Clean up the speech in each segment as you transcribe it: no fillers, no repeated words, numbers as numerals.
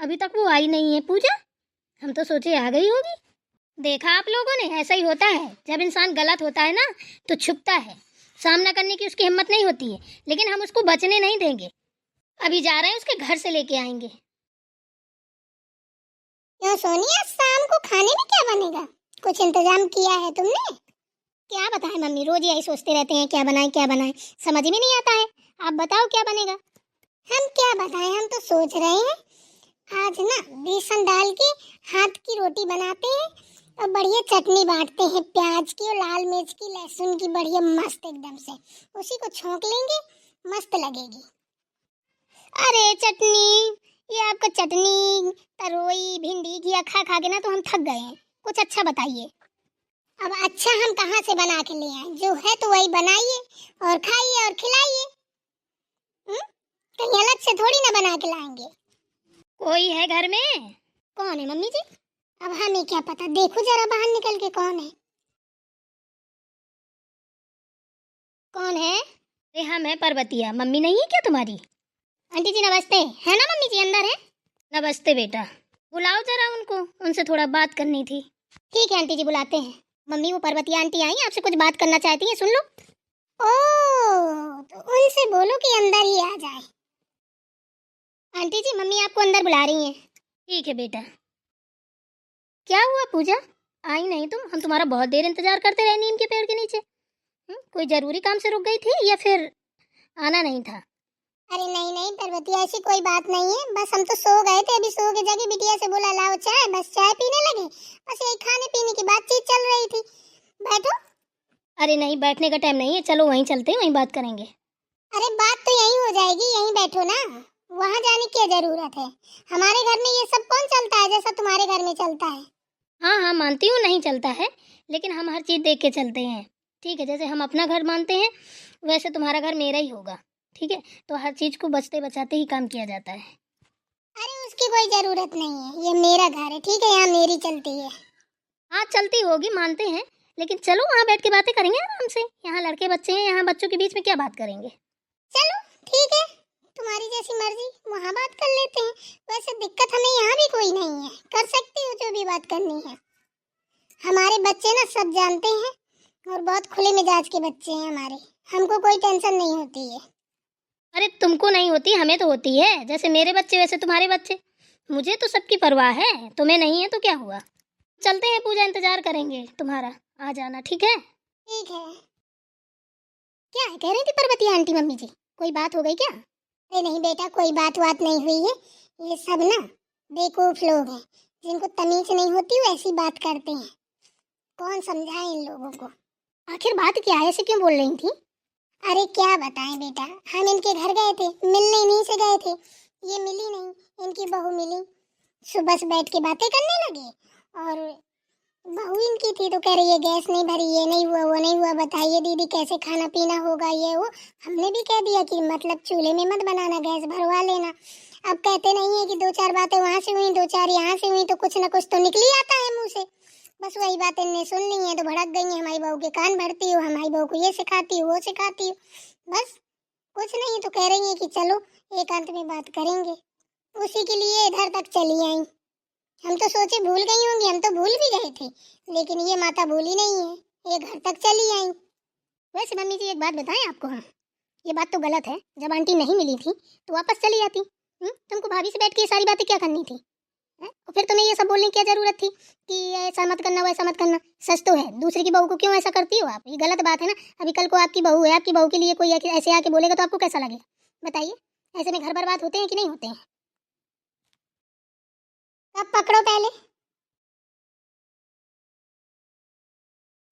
अभी तक वो आई नहीं है पूजा। हम तो सोचे आ गई होगी। देखा आप लोगों ने, ऐसा ही होता है। जब इंसान गलत होता है ना तो छुपता है, सामना करने की उसकी हिम्मत नहीं होती है। लेकिन हम उसको बचने नहीं देंगे। अभी जा रहे हैं, उसके घर से लेके आएंगे। क्यों सोनिया, शाम को खाने में क्या बनेगा? कुछ इंतजाम किया है तुमने? क्या बताएं मम्मी, रोज यही सोचते रहते हैं क्या बनाएं क्या बनाएं, समझ में नहीं आता है। आप बताओ क्या बनेगा। हम क्या बताएं, हम तो सोच रहे हैं आज ना बेसन डाल के हाथ की रोटी बनाते हैं और बढ़िया चटनी बांटते हैं, प्याज की और लाल मिर्च की, लहसुन की, बढ़िया मस्त एकदम से। उसी को छोंक लेंगे, मस्त लगेगी। अरे चटनी, ये आपका चटनी तरोई भिंडी घिया खा खा के ना तो हम थक गए हैं। कुछ अच्छा बताइए। अब अच्छा हम कहाँ से बना के ले आए? जो है तो वही बनाइए और खाइए और खिलाइए। कहीं अलग से थोड़ी ना बना के लाएंगे। कोई है घर में? कौन है मम्मी जी? अब हमें क्या पता, देखो जरा बाहर निकल के कौन है। कौन है? अरे हम है पर्वतिया। मम्मी नहीं है क्या तुम्हारी? आंटी जी नमस्ते। है ना मम्मी जी अंदर है? नमस्ते बेटा। बुलाओ जरा उनको, उनसे थोड़ा बात करनी थी। ठीक है आंटी जी, बुलाते हैं। मम्मी वो पर्वतिया आंटी आई, आपसे कुछ बात करना चाहती हैं, सुन लो। ओ, तो उनसे बोलो कि अंदर ही आ जाए। आंटी जी मम्मी आपको अंदर बुला रही हैं। ठीक है बेटा। क्या हुआ पूजा, आई नहीं तुम? हम तुम्हारा बहुत देर इंतजार करते रहे नीम के पेड़ के नीचे। कोई जरूरी काम से रुक गई थी या फिर आना नहीं था? अरे नहीं नहीं पर्वती, ऐसी कोई बात नहीं है। बस हम तो सो गए थे, अभी सो के जगह बिटिया से बोला लाओ चाय, बस चाय पीने लगे। बस यही खाने पीने की बातचीत चल रही थी। बैठो। अरे नहीं, बैठने का टाइम नहीं है, चलो वहीं चलते हैं, वहीं बात करेंगे। अरे बात तो यही हो जाएगी, यहीं बैठो ना। वहाँ जाने की जरूरत है? हमारे घर में ये सब कौन चलता है जैसा तुम्हारे घर में चलता है? हाँ हाँ मानती हूँ नहीं चलता है, लेकिन हम हर चीज़ देख के चलते हैं। ठीक है, जैसे हम अपना घर मानते हैं वैसे तुम्हारा घर मेरा ही होगा। ठीक है, तो हर चीज़ को बचते बचाते ही काम किया जाता है। अरे उसकी कोई जरूरत नहीं है, ये मेरा घर है, ठीक है, यहाँ मेरी चलती है। हाँ चलती होगी मानते हैं, लेकिन चलो वहाँ बैठ के बातें करेंगे आराम से। यहाँ लड़के बच्चे हैं, यहाँ बच्चों के बीच में क्या बात करेंगे। चलो ठीक है, तुम्हारी जैसी मर्जी, वहाँ बात कर लेते हैं। वैसे दिक्कत हमें यहाँ भी कोई नहीं है, कर सकती हो जो भी बात करनी है। हमारे बच्चे ना सब जानते हैं और बहुत खुले मिजाज के बच्चे हैं हमारे। हमको कोई टेंशन नहीं होती है। अरे तुमको नहीं होती, हमें तो होती है। जैसे मेरे बच्चे वैसे तुम्हारे बच्चे। मुझे तो सबकी परवाह है, तुम्हें नहीं है तो क्या हुआ। चलते हैं पूजा, इंतजार करेंगे तुम्हारा, आ जाना ठीक है। ठीक है। क्या है कह रही थी पर्वती आंटी मम्मी जी, कोई बात हो गई क्या? अरे नहीं बेटा, कोई बात नहीं हुई है। ये सब ना बेवकूफ लोग हैं, जिनको तमीज नहीं होती वो ऐसी बात करते हैं। कौन समझाए इन लोगों को। आखिर बात क्या है, ऐसे क्यों बोल रही थी? अरे क्या बताएं बेटा, हम इनके घर गए थे, मिलने इन्हीं से गए थे। ये मिली नहीं, इनकी बहू मिली। सुबह से बैठ के बातें करने लगे और बहू इनकी थी तो कह रही है गैस नहीं भरी, ये नहीं हुआ वो नहीं हुआ, बताइए दीदी कैसे खाना पीना होगा ये वो। हमने भी कह दिया कि मतलब चूल्हे में मत बनाना, गैस भरवा लेना। अब कहते नहीं है कि दो चार बातें वहाँ से हुई, दो चार यहाँ से हुई, तो कुछ ना कुछ तो निकल ही आता है मुंह से। बस वही बातें इनने सुन ली है तो भड़क गई है, हमारी बहू के कान भरती हो, हमारी बहू को ये सिखाती हो वो सिखाती हो। बस कुछ नहीं, तो कह रही है कि चलो एकांत में बात करेंगे। उसी के लिए इधर तक चली आई। हम तो सोचे भूल गई होंगी, हम तो भूल भी गए थे, लेकिन ये माता भूली नहीं है, ये घर तक चली आई। वैसे मम्मी जी एक बात बताएं आपको, हाँ ये बात तो गलत है। जब आंटी नहीं मिली थी तो वापस चली जाती। तुमको भाभी से बैठ के ये सारी बातें क्या करनी थी? और फिर तुम्हें ये सब बोलने की क्या जरूरत थी कि ऐसा मत करना वैसा मत करना? सच तो है, दूसरे की बहू को क्यों ऐसा करती हो आप? ये गलत बात है ना। अभी कल को आपकी बहू है, आपकी बहू के लिए कोई ऐसे आके बोलेगा तो आपको कैसा लगेगा बताइए? ऐसे में घर बर्बाद होते हैं कि नहीं होते हैं? अब पकड़ो पहले,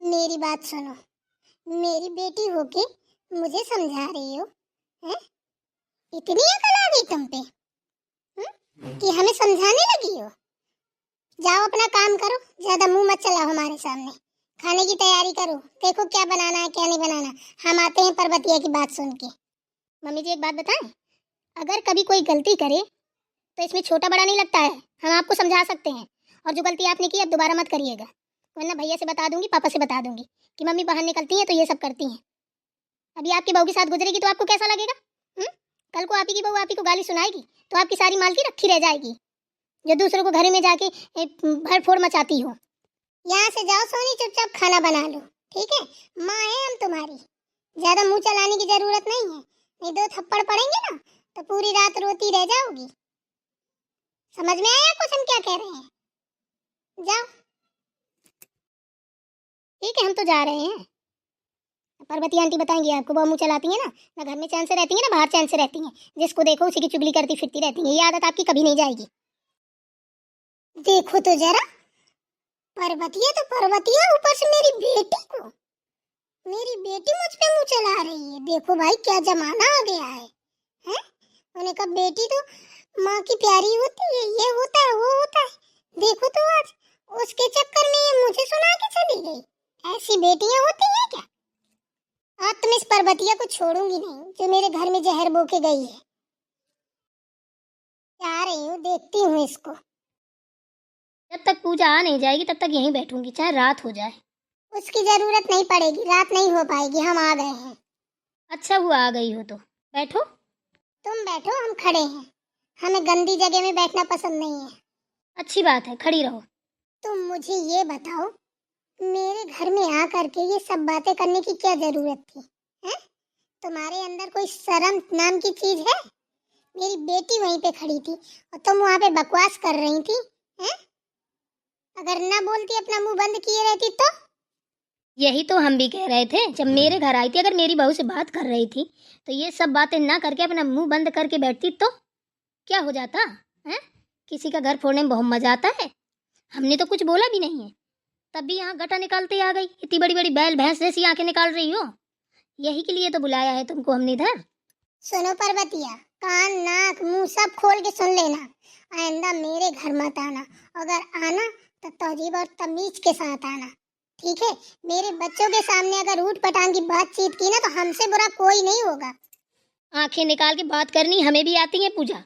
मेरी बात सुनो। मेरी बेटी होके मुझे समझा रही हो हैं? इतनी अकल आ गई तुम पे कि हमें समझाने लगी हो? जाओ अपना काम करो, ज्यादा मुंह मत चलाओ हमारे सामने। खाने की तैयारी करो, देखो क्या बनाना है क्या नहीं बनाना। हम आते हैं पर्वतिया की बात सुन के। मम्मी जी एक बात बताएं, अगर कभी कोई गलती करे तो इसमें छोटा बड़ा नहीं लगता है। हम आपको समझा सकते हैं, और जो गलती आपने की अब दोबारा मत करिएगा, वरना भैया से बता दूंगी, पापा से बता दूंगी कि मम्मी बाहर निकलती हैं तो ये सब करती हैं। अभी आपकी बहू के साथ गुजरेगी तो आपको कैसा लगेगा? कल को आप ही की बहू आप ही को गाली सुनाएगी तो आपकी सारी मालकी रखी रह जाएगी। जो दूसरों को घर में जाके भर फोड़ मचाती हो। यहाँ से जाओ सोनी, चुपचाप खाना बना लो, ठीक है? माँ है हम तुम्हारी, ज्यादा मुंह चलाने की जरूरत नहीं है, नहीं 2 थप्पड़ पड़ेंगे ना तो पूरी रात रोती रह जाओगी। समझ में आया कुछ हम क्या कह रहे हैं? जाओ। ठीक है, हम तो जा रहे हैं। पार्वती आंटी बताएंगी आपको, बहुत मुँह चलाती है ना घर में चैन से रहती है ना बाहर चैन से रहती हैं। जिसको देखो उसी की चुगली करती फिरती रहती है। ये आदत आपकी कभी नहीं जाएगी। देखो तो जरा, पर्वतिया तो पर्वतिया, ऊपर से मेरी बेटी को, मेरी बेटी मुझ पे मुंह चला रही है। देखो भाई क्या जमाना आ गया है, हैं? उन्हें कहा बेटी तो माँ की प्यारी होती है, ये होता है वो होता है। देखो तो आज उसके चक्कर में ये मुझे सुना के चली गई। ऐसी बेटियां होती हैं क्या? आज तुम इस पर्वतिया को छोड़ूंगी नहीं जो मेरे घर में जहर बो के गई है। जा रही हूँ, देखती हूँ इसको। जब तक पूजा आ नहीं जाएगी तब तक यहीं बैठूंगी, चाहे रात हो जाए। उसकी जरूरत नहीं पड़ेगी, रात नहीं हो पाएगी, हम आ गए हैं। अच्छा हुआ आ गई हो तो बैठो। तुम बैठो, हम खड़े हैं। हमें गंदी जगह में बैठना पसंद नहीं है। अच्छी बात है, खड़ी रहो। तुम मुझे ये बताओ, मेरे घर में आ करके ये सब बातें करने की क्या जरूरत थी, हैं? तुम्हारे अंदर कोई शर्म नाम की चीज है? मेरी बेटी वहीं पे खड़ी थी और तुम वहां पे बकवास कर रही थी, हैं? अगर ना बोलती, अपना मुंह बंद किए रहती तो? यही तो हम भी कह रहे थे, जब मेरे घर आई थी, अगर मेरी बहू से बात कर रही थी तो ये सब बातें ना करके अपना मुंह बंद करके बैठती तो क्या हो जाता है? किसी का घर फोड़ने में बहुत मजा आता है। हमने तो कुछ बोला भी नहीं है, तब भी यहाँ गटा निकालते आ गई। इतनी बड़ी बड़ी बैल भैंस जैसी आंखें निकाल रही हो। यही के लिए तो बुलाया है तुमको हमने इधर। सुनो पर्वतिया, कान नाक मुंह सब खोल के सुन लेना, आइंदा मेरे घर मत आना। अगर आना तो तहजीब और तमीज के साथ आना, ठीक है? मेरे बच्चों के सामने अगर ऊट पटांग की बातचीत की ना तो हमसे बुरा कोई नहीं होगा। आंखें निकाल के बात करनी हमें भी आती है पूजा,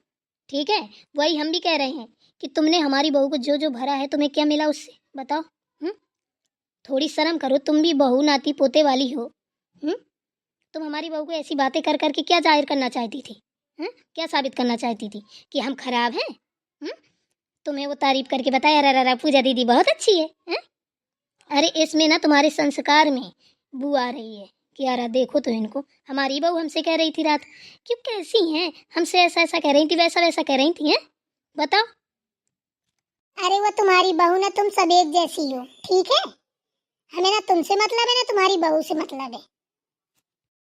ठीक है? वही हम भी कह रहे हैं कि तुमने हमारी बहू को जो जो भरा है, तुम्हें क्या मिला उससे बताओ। थोड़ी शर्म करो, तुम भी बहू नाती पोते वाली हो। तुम हमारी बहू को ऐसी बातें कर करके क्या जाहिर करना चाहती थी? क्या साबित करना चाहती थी कि हम खराब हैं? तुम्हें वो तारीफ करके बताया, अरे पूजा दीदी बहुत अच्छी है? अरे इसमें ना तुम्हारे संस्कार में बू आ रही है कि यार देखो तो इनको। हमारी बहू हमसे कह रही थी रात, क्यों कैसी हैं, हमसे ऐसा ऐसा कह रही थी, वैसा वैसा कह रही थी, हैं? बताओ। अरे वो तुम्हारी बहू ना तुम सब एक जैसी हो, ठीक है? हमें ना तुमसे मतलब है ना तुम्हारी बहू से मतलब है।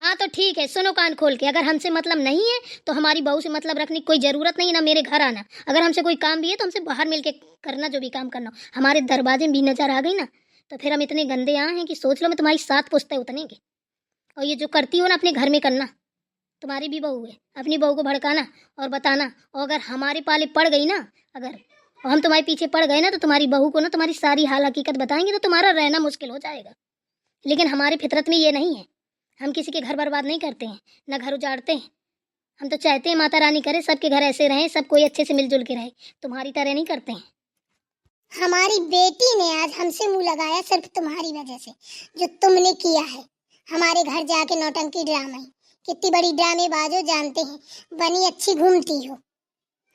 हाँ तो ठीक है, सुनो कान खोल के, अगर हमसे मतलब नहीं है तो हमारी बहू से मतलब रखने की कोई ज़रूरत नहीं, ना मेरे घर आना। अगर हमसे कोई काम भी है तो हमसे बाहर मिल के करना, जो भी काम करना हो। हमारे दरवाजे में भी नजर आ गई ना तो फिर हम इतने गंदे यहाँ हैं कि सोच लो मैं तुम्हारी 7 पुश्तें उतनेंगे। और ये जो करती हो ना अपने घर में करना, तुम्हारी भी बहू है, अपनी बहू को भड़काना और बताना। और अगर हमारे पाले पड़ गई ना, अगर और हम तुम्हारे पीछे पड़ गए ना तो तुम्हारी बहू को ना तुम्हारी सारी हाल हकीकत बताएंगे तो तुम्हारा रहना मुश्किल हो जाएगा। लेकिन हमारी फितरत में ये नहीं है, हम किसी के घर बर्बाद नहीं करते हैं, ना घर उजाड़ते हैं। हम तो चाहते हैं माता रानी करे सबके घर ऐसे रहें, सब कोई अच्छे से मिलजुल के रहे, तुम्हारी तरह नहीं करते हैं। हमारी बेटी ने आज हमसे मुंह लगाया सिर्फ तुम्हारी वजह से, जो तुमने किया है। हमारे घर जाके नौटंकी ड्रामा, कितनी बड़ी ड्रामेबाज हो जानते हैं, बनी अच्छी घूमती हो,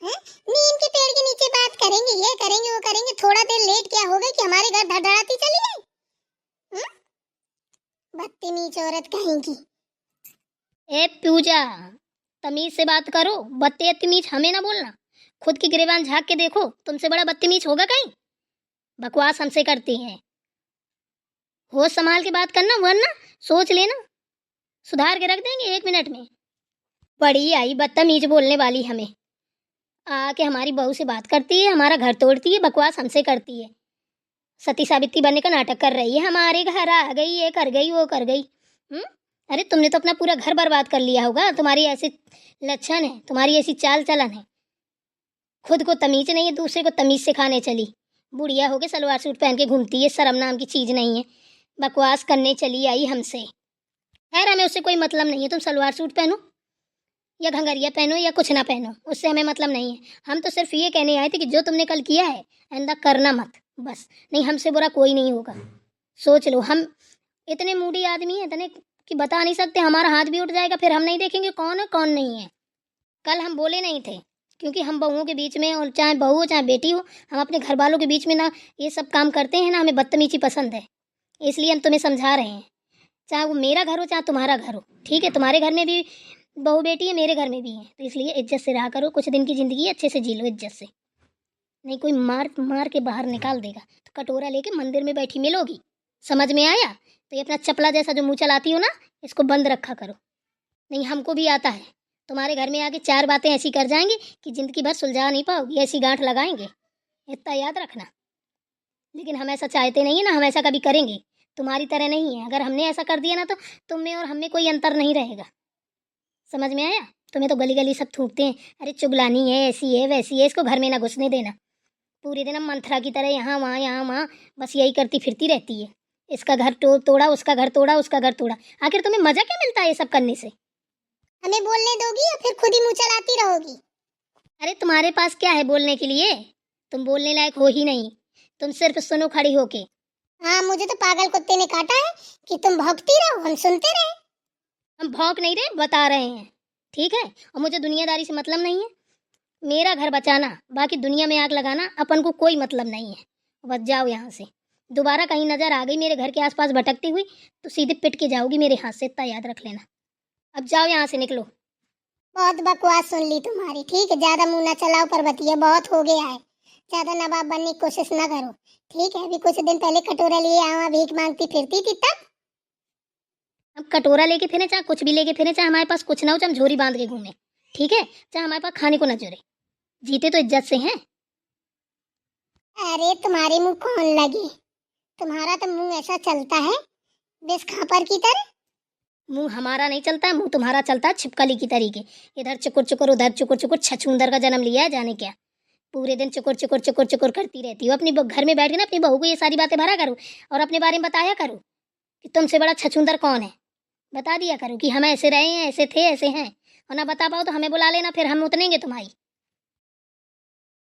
हैं? नीम के पेड़ के नीचे बात करेंगे, ये करेंगे वो करेंगे, थोड़ा देर लेट क्या हो गई कि हमारे घर धड़धड़ाती चली गई? बदतमीज औरत कहेंगी। ए पूजा, तमीज से बात करो, बदतमीज हमें ना बोलना। खुद की गिरेबान झाँक के देखो, तुमसे बड़ा बदतमीज होगा कहीं? बकवास हमसे करती हैं। होश संभाल के बात करना, वरना सोच लेना सुधार के रख देंगे 1 मिनट में। बड़ी आई बदतमीज बोलने वाली, हमें आके हमारी बहू से बात करती है, हमारा घर तोड़ती है, बकवास हमसे करती है, सती सावित्री बनने का नाटक कर रही है। हमारे घर आ गई, ये कर गई वो कर गई। अरे तुमने तो अपना पूरा घर बर्बाद कर लिया होगा, तुम्हारी ऐसे लक्षण है, तुम्हारी ऐसी चाल चलन है। खुद को तमीज नहीं है, दूसरे को तमीज सिखाने चली। बुढ़िया होके सलवार सूट पहन के घूमती है, शर्म नाम की चीज नहीं है, बकवास करने चली आई हमसे। खैर हमें उससे कोई मतलब नहीं है, तुम सलवार सूट पहनो या घंघरिया पहनो या कुछ ना पहनो, उससे हमें मतलब नहीं है। हम तो सिर्फ ये कहने आए थे कि जो तुमने कल किया है आइंदा करना मत, बस। नहीं, हमसे बुरा कोई नहीं होगा। सोच लो, हम इतने मूडी आदमी हैं इतने कि बता नहीं सकते, हमारा हाथ भी उठ जाएगा, फिर हम नहीं देखेंगे कौन है कौन नहीं है। कल हम बोले नहीं थे क्योंकि हम बहुओं के बीच में, और चाहे बहू हो चाहे बेटी हो, हम अपने घर वालों के बीच में ना ये सब काम करते हैं ना, हमें बदतमीजी पसंद है। इसलिए हम तुम्हें समझा रहे हैं, चाहे वो मेरा घर हो चाहे तुम्हारा घर हो, ठीक है? तुम्हारे घर में भी बहू बेटी है, मेरे घर में भी है, तो इसलिए इज्जत से रहा करो। कुछ दिन की ज़िंदगी अच्छे से जी लो इज्जत से, नहीं कोई मार मार के बाहर निकाल देगा। तो कटोरा लेके मंदिर में बैठी मिलोगी, समझ में आया? तो ये अपना चपला जैसा जो मुँह चलाती हो ना, इसको बंद रखा करो। नहीं, हमको भी आता है। तुम्हारे घर में आके 4 बातें ऐसी कर जाएंगे कि ज़िंदगी भर सुलझा नहीं पाओगी, ऐसी गांठ लगाएंगे, इतना याद रखना। लेकिन हम ऐसा चाहते नहीं है ना, हम ऐसा कभी करेंगे तुम्हारी तरह नहीं है। अगर हमने ऐसा कर दिया ना तो तुम में और हम में कोई अंतर नहीं रहेगा, समझ में आया? तुम्हें तो गली गली सब थूकते हैं, अरे चुगलानी है, ऐसी है वैसी है, इसको घर में ना घुसने देना। पूरे दिन हम मंथरा की तरह यहाँ वहाँ बस यही करती फिरती रहती है। इसका घर तोड़ा, उसका घर तोड़ा, उसका घर तोड़ा। आखिर तुम्हें मजा क्या मिलता है ये सब करने से? हमें बोलने दोगी या फिर खुद ही मुंह चलाती रहोगी? अरे तुम्हारे पास क्या है बोलने के लिए? तुम बोलने लायक हो ही नहीं, तुम सिर्फ सुनो खड़ी होके। हाँ, मुझे तो पागल कुत्ते ने काटा है कि तुम भौंकती रहो, हम सुनते रहे। हम भौंक नहीं रहे, बता रहे हैं, ठीक है? और मुझे दुनियादारी से मतलब नहीं है। मेरा घर बचाना, बाकी दुनिया में आग लगाना अपन को कोई मतलब नहीं है। बच जाओ यहाँ से। दोबारा कहीं नजर आ गई मेरे घर के आसपास भटकती हुई तो सीधे पिट के जाओगी मेरे हाथ से, इतना याद रख लेना। अब जाओ यहाँ से, निकलो। बहुत बकवास सुन ली तुम्हारी, ठीक है? ज्यादा मुंह ना चलाओ पर्वतिया, बहुत हो गया है। ज्यादा नवाब बनने की कोशिश ना करो, ठीक है? अभी कुछ दिन पहले कटोरा लिए आवा भीख मांगती फिरती थी तब। हम कटोरा लेके फिरे चाहे कुछ भी लेके फिरे, चाहे हमारे पास कुछ ना हो, चाहे हम झोरी बांध के घूमे, ठीक है? चाहे हमारे पास खाने को न जुड़े, जीते तो इज्जत से हैं। अरे तुम्हारे मुंह कौन लगे? तुम्हारा तो मुंह ऐसा चलता है बेस खापर की तरह। मुंह हमारा नहीं चलता है, मुंह तुम्हारा चलता है छिपकली की तरीके। इधर चुकुर चुकुर, उधर चुकुर चुकुर, छछूंदर का जन्म लिया है जाने क्या। पूरे दिन चुकुर चुकुर चुकुर चुकुर करती रहती हो। अपनी घर में बैठ के ना अपनी बहू को ये सारी बातें भरा करो और अपने बारे में बताया करो कि तुमसे बड़ा छछूंदर कौन है। बता दिया करो कि हम ऐसे रहे हैं, ऐसे थे, ऐसे हैं। और ना बता पाओ तो हमें बुला लेना, फिर हम उतनेंगे तुम्हारी।